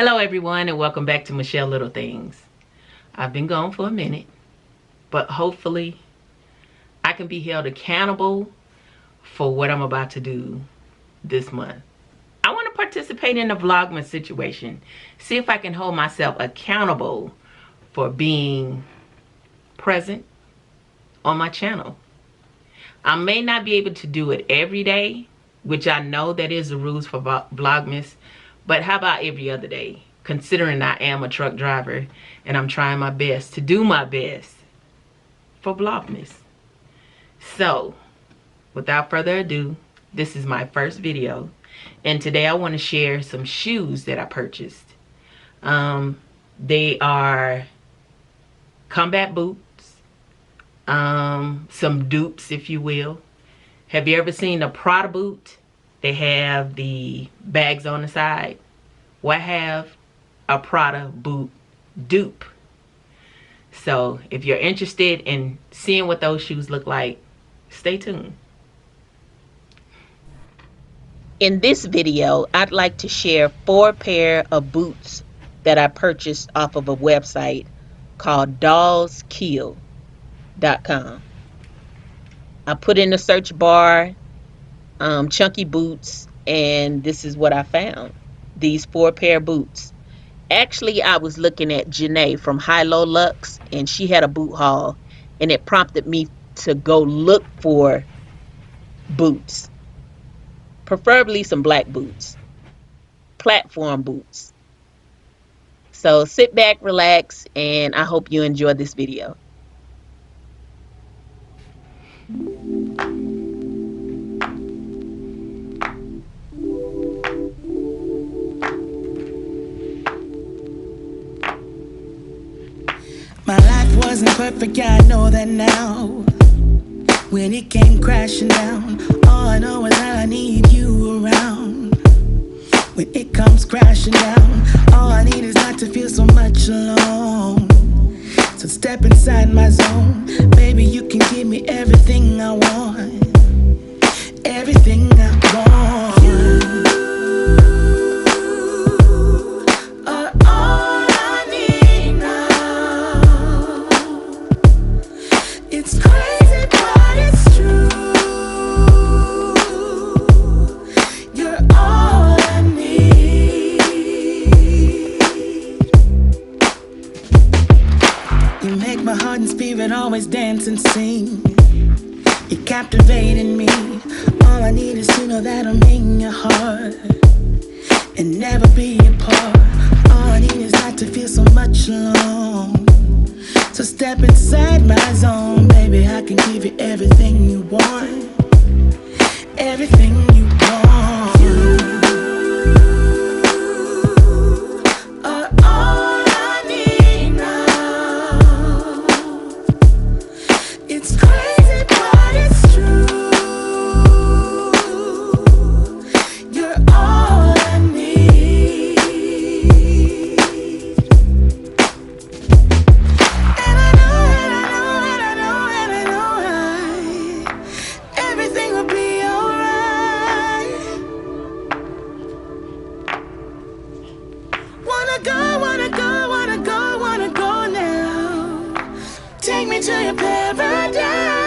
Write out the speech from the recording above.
Hello everyone, and welcome back to Michelle Little Things. I've been gone for a minute, but hopefully I can be held accountable for what I'm about to do this month. I want to participate in the Vlogmas situation. See if I can hold myself accountable for being present on my channel. I may not be able to do it every day, which I know that is the rules for Vlogmas, but how about every other day? Considering I am a truck driver and I'm trying my best to do my best for Vlogmas. So, without further ado, this is my first video. And today I want to share some shoes that I purchased. They are combat boots. Some dupes, if you will. Have you ever seen a Prada boot? They have the bags on the side. Well, I have a Prada boot dupe. So if you're interested in seeing what those shoes look like, stay tuned. In this video, I'd like to share 4 pair of boots that I purchased off of a website called dollskill.com. I put in the search bar chunky boots, and this is what I found. These 4 pair of boots. Actually, I was looking at Janae from High Low Lux, and she had a boot haul, and it prompted me to go look for boots. Preferably some black boots. Platform boots. So sit back, relax, and I hope you enjoy this video. My life wasn't perfect, yeah, I know that now. When it came crashing down, all I know is that I need you around. When it comes crashing down, all I need is not to feel so much alone. So step inside my zone, baby, you can give me everything I want. Everything I want. My heart and spirit always dance and sing. You're captivating me. All I need is to know that I'm in your heart and never be apart. All I need is not to feel so much alone. So step inside my zone, baby, I can give you everything you want. Everything you want. Wanna go now. Take me to your paradise.